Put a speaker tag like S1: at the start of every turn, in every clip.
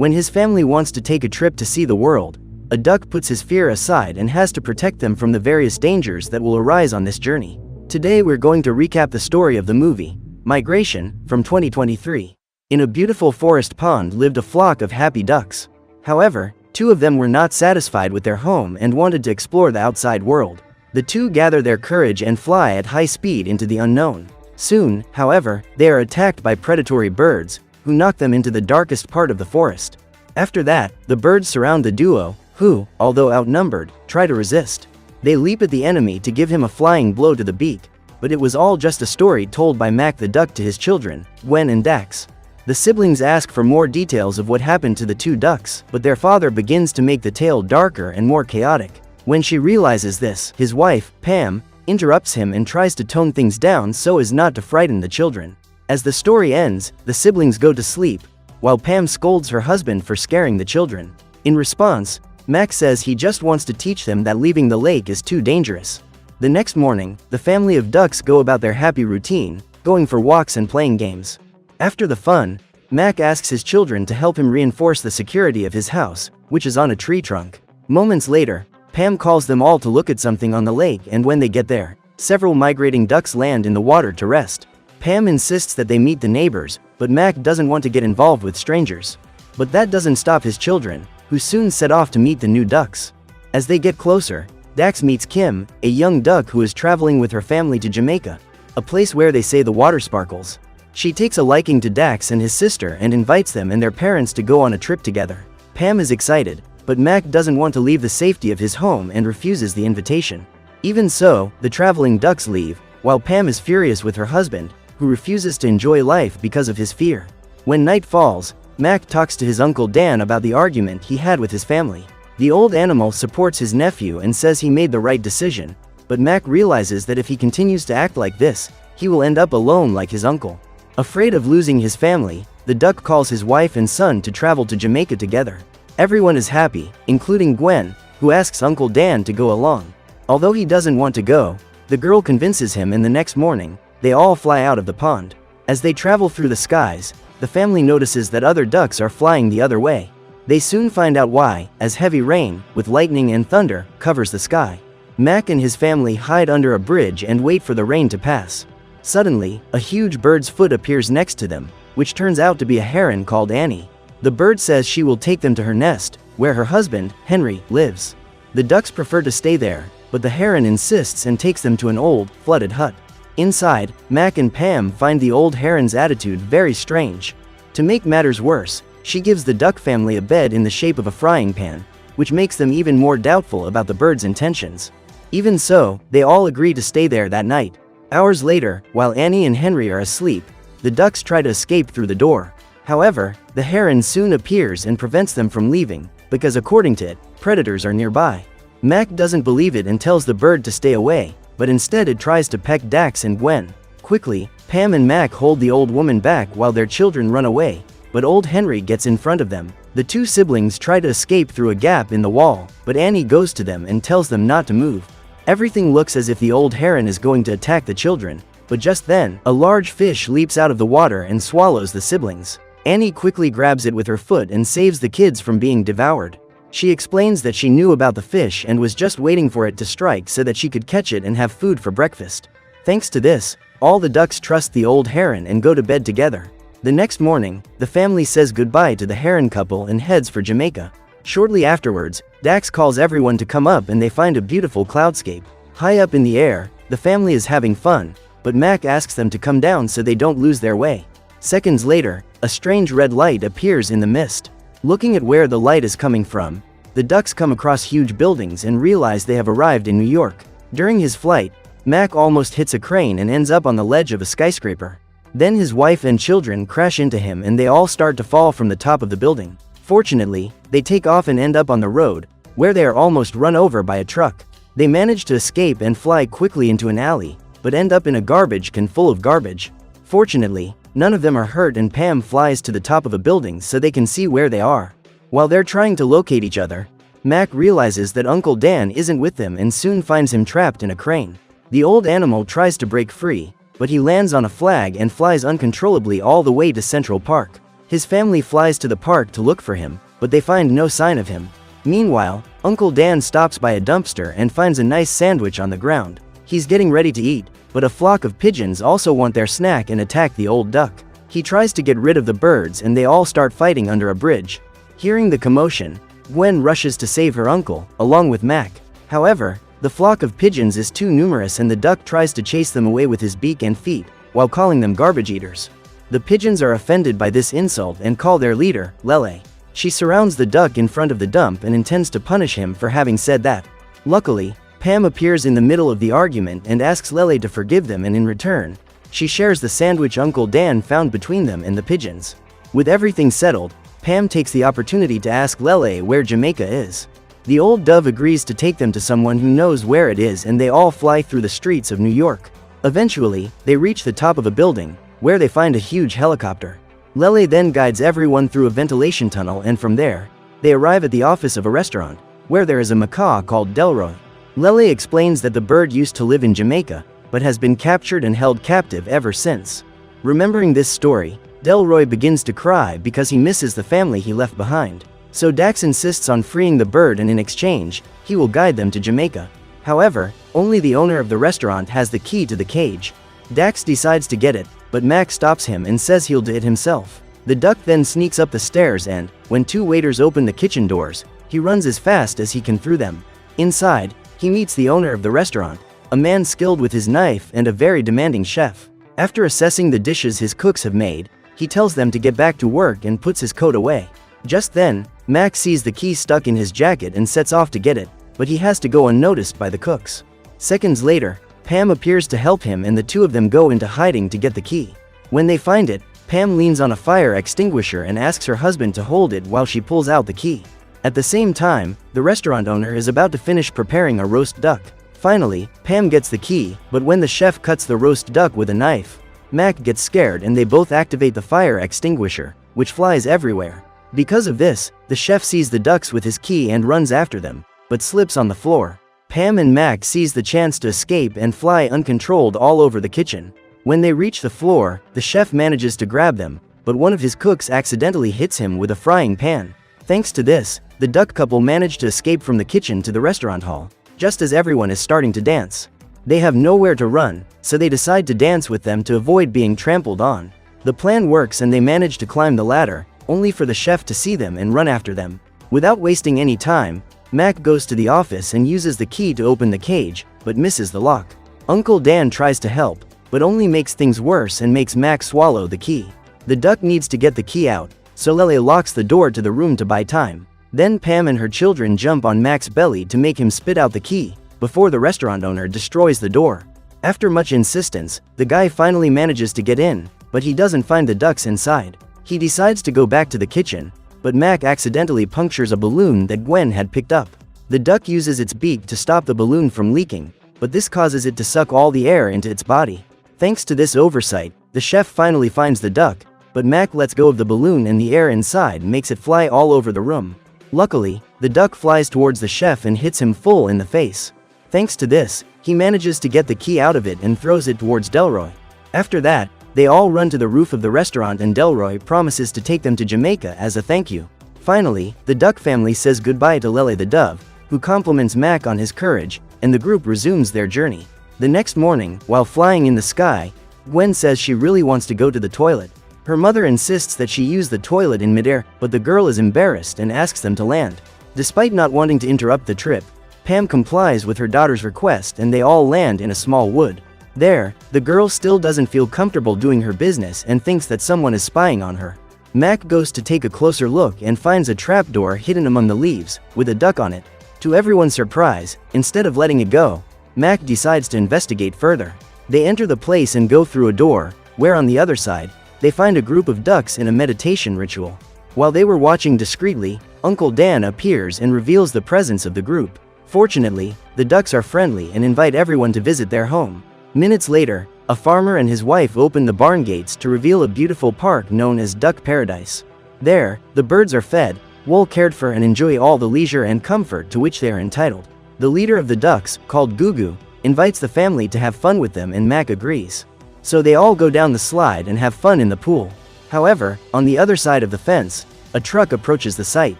S1: When his family wants to take a trip to see the world, a duck puts his fear aside and has to protect them from the various dangers that will arise on this journey. Today we're going to recap the story of the movie, Migration, from 2023. In a beautiful forest pond lived a flock of happy ducks. However, two of them were not satisfied with their home and wanted to explore the outside world. The two gather their courage and fly at high speed into the unknown. Soon, however, they are attacked by predatory birds, who knock them into the darkest part of the forest. After that, the birds surround the duo, who, although outnumbered, try to resist. They leap at the enemy to give him a flying blow to the beak, but it was all just a story told by Mac the duck to his children, Gwen and Dax. The siblings ask for more details of what happened to the two ducks, but their father begins to make the tale darker and more chaotic. When she realizes this, his wife, Pam, interrupts him and tries to tone things down so as not to frighten the children. As the story ends, the siblings go to sleep, while Pam scolds her husband for scaring the children. In response, Mac says he just wants to teach them that leaving the lake is too dangerous. The next morning, the family of ducks go about their happy routine, going for walks and playing games. After the fun, Mac asks his children to help him reinforce the security of his house, which is on a tree trunk. Moments later, Pam calls them all to look at something on the lake, and when they get there, several migrating ducks land in the water to rest. Pam insists that they meet the neighbors, but Mac doesn't want to get involved with strangers. But that doesn't stop his children, who soon set off to meet the new ducks. As they get closer, Dax meets Kim, a young duck who is traveling with her family to Jamaica, a place where they say the water sparkles. She takes a liking to Dax and his sister and invites them and their parents to go on a trip together. Pam is excited, but Mac doesn't want to leave the safety of his home and refuses the invitation. Even so, the traveling ducks leave, while Pam is furious with her husband, who refuses to enjoy life because of his fear. When night falls, Mac talks to his Uncle Dan about the argument he had with his family. The old animal supports his nephew and says he made the right decision, but Mac realizes that if he continues to act like this, he will end up alone like his uncle. Afraid of losing his family, the duck calls his wife and son to travel to Jamaica together. Everyone is happy, including Gwen, who asks Uncle Dan to go along. Although he doesn't want to go, the girl convinces him, and the next morning, they all fly out of the pond. As they travel through the skies, the family notices that other ducks are flying the other way. They soon find out why, as heavy rain, with lightning and thunder, covers the sky. Mac and his family hide under a bridge and wait for the rain to pass. Suddenly, a huge bird's foot appears next to them, which turns out to be a heron called Annie. The bird says she will take them to her nest, where her husband, Henry, lives. The ducks prefer to stay there, but the heron insists and takes them to an old, flooded hut. Inside, Mac and Pam find the old heron's attitude very strange. To make matters worse, she gives the duck family a bed in the shape of a frying pan, which makes them even more doubtful about the bird's intentions. Even so, they all agree to stay there that night. Hours later, while Annie and Henry are asleep, the ducks try to escape through the door. However, the heron soon appears and prevents them from leaving, because according to it, predators are nearby. Mac doesn't believe it and tells the bird to stay away, but instead it tries to peck Dax and Gwen. Quickly, Pam and Mac hold the old woman back while their children run away, but old Henry gets in front of them. The two siblings try to escape through a gap in the wall, but Annie goes to them and tells them not to move. Everything looks as if the old heron is going to attack the children, but just then, a large fish leaps out of the water and swallows the siblings. Annie quickly grabs it with her foot and saves the kids from being devoured. She explains that she knew about the fish and was just waiting for it to strike so that she could catch it and have food for breakfast. Thanks to this, all the ducks trust the old heron and go to bed together. The next morning, the family says goodbye to the heron couple and heads for Jamaica. Shortly afterwards, Dax calls everyone to come up and they find a beautiful cloudscape. High up in the air, the family is having fun, but Mac asks them to come down so they don't lose their way. Seconds later, a strange red light appears in the mist. Looking at where the light is coming from, the ducks come across huge buildings and realize they have arrived in New York. During his flight, Mac almost hits a crane and ends up on the ledge of a skyscraper. Then his wife and children crash into him and they all start to fall from the top of the building. Fortunately, they take off and end up on the road, where they are almost run over by a truck. They manage to escape and fly quickly into an alley, but end up in a garbage can full of garbage. Fortunately, none of them are hurt and Pam flies to the top of a building so they can see where they are. While they're trying to locate each other, Mac realizes that Uncle Dan isn't with them and soon finds him trapped in a crane. The old animal tries to break free, but he lands on a flag and flies uncontrollably all the way to Central Park. His family flies to the park to look for him, but they find no sign of him. Meanwhile, Uncle Dan stops by a dumpster and finds a nice sandwich on the ground. He's getting ready to eat, but a flock of pigeons also want their snack and attack the old duck. He tries to get rid of the birds and they all start fighting under a bridge. Hearing the commotion, Gwen rushes to save her uncle, along with Mac. However, the flock of pigeons is too numerous and the duck tries to chase them away with his beak and feet, while calling them garbage eaters. The pigeons are offended by this insult and call their leader, Lele. She surrounds the duck in front of the dump and intends to punish him for having said that. Luckily, Pam appears in the middle of the argument and asks Lele to forgive them, and in return, she shares the sandwich Uncle Dan found between them and the pigeons. With everything settled, Pam takes the opportunity to ask Lele where Jamaica is. The old dove agrees to take them to someone who knows where it is and they all fly through the streets of New York. Eventually, they reach the top of a building, where they find a huge helicopter. Lele then guides everyone through a ventilation tunnel and from there, they arrive at the office of a restaurant, where there is a macaw called Delroy. Lele explains that the bird used to live in Jamaica, but has been captured and held captive ever since. Remembering this story, Delroy begins to cry because he misses the family he left behind. So Dax insists on freeing the bird and in exchange, he will guide them to Jamaica. However, only the owner of the restaurant has the key to the cage. Dax decides to get it, but Mac stops him and says he'll do it himself. The duck then sneaks up the stairs and, when two waiters open the kitchen doors, he runs as fast as he can through them. Inside, he meets the owner of the restaurant, a man skilled with his knife and a very demanding chef. After assessing the dishes his cooks have made, he tells them to get back to work and puts his coat away. Just then, Mac sees the key stuck in his jacket and sets off to get it, but he has to go unnoticed by the cooks. Seconds later, Pam appears to help him and the two of them go into hiding to get the key. When they find it, Pam leans on a fire extinguisher and asks her husband to hold it while she pulls out the key. At the same time, the restaurant owner is about to finish preparing a roast duck. Finally, Pam gets the key, but when the chef cuts the roast duck with a knife, Mac gets scared and they both activate the fire extinguisher, which flies everywhere. Because of this, the chef sees the ducks with his key and runs after them, but slips on the floor. Pam and Mac seize the chance to escape and fly uncontrolled all over the kitchen. When they reach the floor, the chef manages to grab them, but one of his cooks accidentally hits him with a frying pan. Thanks to this, the duck couple manage to escape from the kitchen to the restaurant hall, just as everyone is starting to dance. They have nowhere to run, so they decide to dance with them to avoid being trampled on. The plan works and they manage to climb the ladder, only for the chef to see them and run after them. Without wasting any time, Mac goes to the office and uses the key to open the cage, but misses the lock. Uncle Dan tries to help, but only makes things worse and makes Mac swallow the key. The duck needs to get the key out, so Lele locks the door to the room to buy time. Then Pam and her children jump on Mac's belly to make him spit out the key, before the restaurant owner destroys the door. After much insistence, the guy finally manages to get in, but he doesn't find the ducks inside. He decides to go back to the kitchen, but Mac accidentally punctures a balloon that Gwen had picked up. The duck uses its beak to stop the balloon from leaking, but this causes it to suck all the air into its body. Thanks to this oversight, the chef finally finds the duck, but Mac lets go of the balloon and the air inside makes it fly all over the room. Luckily, the duck flies towards the chef and hits him full in the face. Thanks to this, he manages to get the key out of it and throws it towards Delroy. After that, they all run to the roof of the restaurant and Delroy promises to take them to Jamaica as a thank you. Finally, the duck family says goodbye to Lele the dove, who compliments Mac on his courage, and the group resumes their journey. The next morning, while flying in the sky, Gwen says she really wants to go to the toilet. Her mother insists that she use the toilet in midair, but the girl is embarrassed and asks them to land. Despite not wanting to interrupt the trip, Pam complies with her daughter's request and they all land in a small wood. There, the girl still doesn't feel comfortable doing her business and thinks that someone is spying on her. Mac goes to take a closer look and finds a trapdoor hidden among the leaves, with a duck on it. To everyone's surprise, instead of letting it go, Mac decides to investigate further. They enter the place and go through a door, where on the other side, they find a group of ducks in a meditation ritual. While they were watching discreetly, Uncle Dan appears and reveals the presence of the group. Fortunately, the ducks are friendly and invite everyone to visit their home. Minutes later, a farmer and his wife open the barn gates to reveal a beautiful park known as Duck Paradise. There, the birds are fed, well cared for and enjoy all the leisure and comfort to which they are entitled. The leader of the ducks, called Gugu, invites the family to have fun with them and Mac agrees. So they all go down the slide and have fun in the pool. However, on the other side of the fence, a truck approaches the site.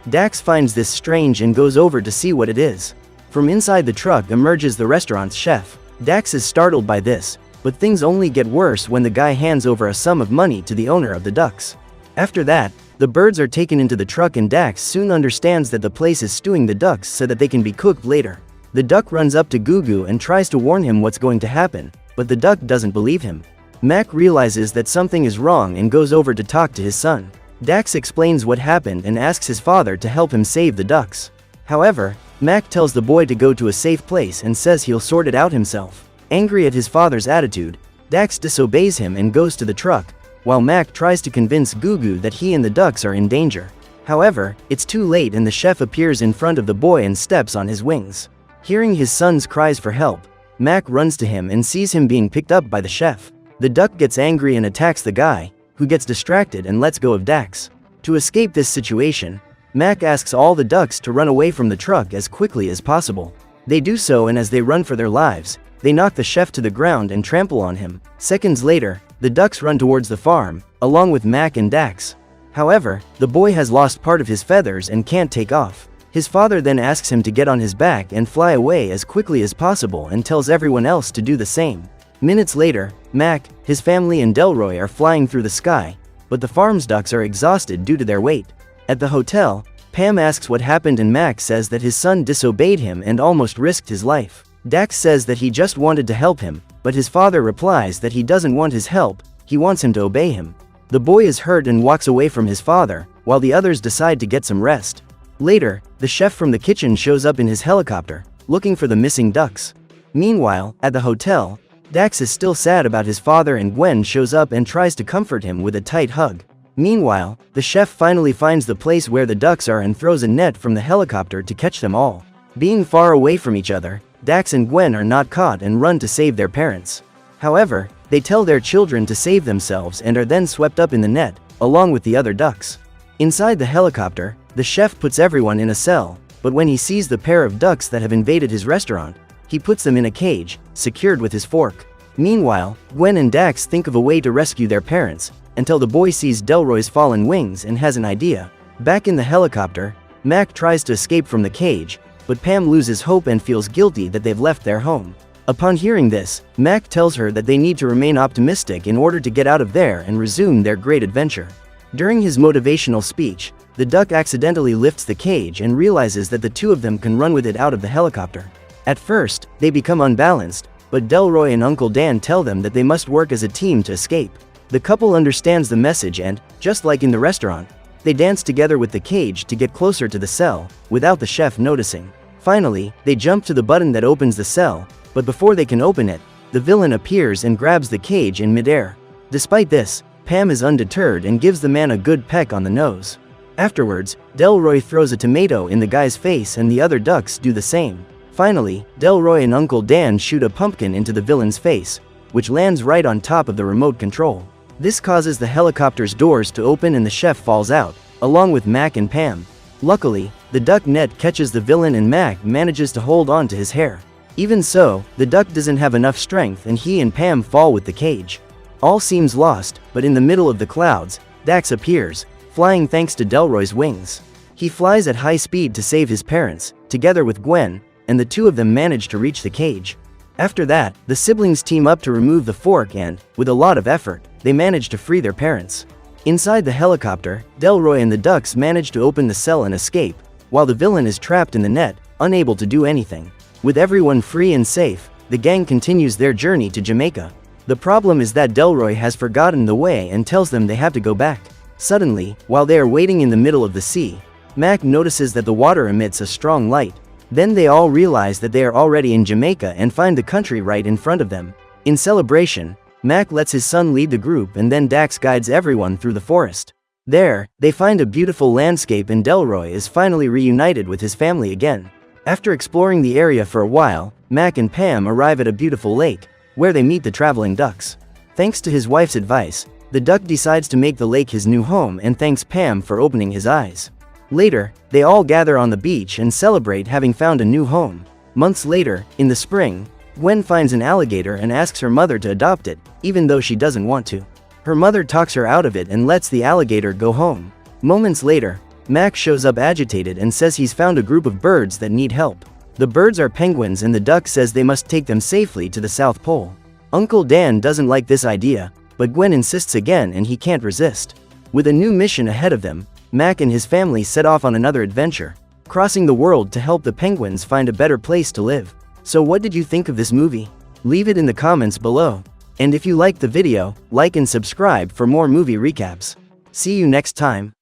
S1: Dax finds this strange and goes over to see what it is. From inside the truck emerges the restaurant's chef. Dax is startled by this, but things only get worse when the guy hands over a sum of money to the owner of the ducks. After that, the birds are taken into the truck and Dax soon understands that the place is stewing the ducks so that they can be cooked later. The duck runs up to Gugu and tries to warn him what's going to happen, but the duck doesn't believe him. Mac realizes that something is wrong and goes over to talk to his son. Dax explains what happened and asks his father to help him save the ducks. However, Mac tells the boy to go to a safe place and says he'll sort it out himself. Angry at his father's attitude, Dax disobeys him and goes to the truck, while Mac tries to convince Gugu that he and the ducks are in danger. However, it's too late and the chef appears in front of the boy and steps on his wings. Hearing his son's cries for help, Mac runs to him and sees him being picked up by the chef. The duck gets angry and attacks the guy, who gets distracted and lets go of Dax. To escape this situation, Mac asks all the ducks to run away from the truck as quickly as possible. They do so, and as they run for their lives, they knock the chef to the ground and trample on him. Seconds later, the ducks run towards the farm, along with Mac and Dax. However, the boy has lost part of his feathers and can't take off. His father then asks him to get on his back and fly away as quickly as possible and tells everyone else to do the same. Minutes later, Mac, his family and Delroy are flying through the sky, but the farm's ducks are exhausted due to their weight. At the hotel, Pam asks what happened and Mac says that his son disobeyed him and almost risked his life. Dax says that he just wanted to help him, but his father replies that he doesn't want his help, he wants him to obey him. The boy is hurt and walks away from his father, while the others decide to get some rest. Later, the chef from the kitchen shows up in his helicopter, looking for the missing ducks. Meanwhile, at the hotel, Dax is still sad about his father and Gwen shows up and tries to comfort him with a tight hug. Meanwhile, the chef finally finds the place where the ducks are and throws a net from the helicopter to catch them all. Being far away from each other, Dax and Gwen are not caught and run to save their parents. However, they tell their children to save themselves and are then swept up in the net, along with the other ducks. Inside the helicopter, the chef puts everyone in a cell, but when he sees the pair of ducks that have invaded his restaurant, he puts them in a cage, secured with his fork. Meanwhile, Gwen and Dax think of a way to rescue their parents, until the boy sees Delroy's fallen wings and has an idea. Back in the helicopter, Mac tries to escape from the cage, but Pam loses hope and feels guilty that they've left their home. Upon hearing this, Mac tells her that they need to remain optimistic in order to get out of there and resume their great adventure. During his motivational speech, the duck accidentally lifts the cage and realizes that the two of them can run with it out of the helicopter. At first, they become unbalanced, but Delroy and Uncle Dan tell them that they must work as a team to escape. The couple understands the message and, just like in the restaurant, they dance together with the cage to get closer to the cell, without the chef noticing. Finally, they jump to the button that opens the cell, but before they can open it, the villain appears and grabs the cage in midair. Despite this, Pam is undeterred and gives the man a good peck on the nose. Afterwards, Delroy throws a tomato in the guy's face and the other ducks do the same. Finally, Delroy and Uncle Dan shoot a pumpkin into the villain's face, which lands right on top of the remote control. This causes the helicopter's doors to open and the chef falls out, along with Mac and Pam. Luckily, the duck net catches the villain and Mac manages to hold on to his hair. Even so, the duck doesn't have enough strength and he and Pam fall with the cage. All seems lost, but in the middle of the clouds, Dax appears, flying thanks to Delroy's wings. He flies at high speed to save his parents, together with Gwen, and the two of them manage to reach the cage. After that, the siblings team up to remove the fork and, with a lot of effort, they manage to free their parents. Inside the helicopter, Delroy and the ducks manage to open the cell and escape, while the villain is trapped in the net, unable to do anything. With everyone free and safe, the gang continues their journey to Jamaica. The problem is that Delroy has forgotten the way and tells them they have to go back. Suddenly, while they are waiting in the middle of the sea, Mac notices that the water emits a strong light. Then they all realize that they are already in Jamaica and find the country right in front of them. In celebration, Mac lets his son lead the group and then Dax guides everyone through the forest. There, they find a beautiful landscape and Delroy is finally reunited with his family again. After exploring the area for a while, Mac and Pam arrive at a beautiful lake, where they meet the traveling ducks. Thanks to his wife's advice, the duck decides to make the lake his new home and thanks Pam for opening his eyes. Later, they all gather on the beach and celebrate having found a new home. Months later, in the spring, Gwen finds an alligator and asks her mother to adopt it, even though she doesn't want to. Her mother talks her out of it and lets the alligator go home. Moments later, Mac shows up agitated and says he's found a group of birds that need help. The birds are penguins and the duck says they must take them safely to the South Pole. Uncle Dan doesn't like this idea, but Gwen insists again and he can't resist. With a new mission ahead of them, Mac and his family set off on another adventure, crossing the world to help the penguins find a better place to live. So what did you think of this movie? Leave it in the comments below. And if you liked the video, like and subscribe for more movie recaps. See you next time.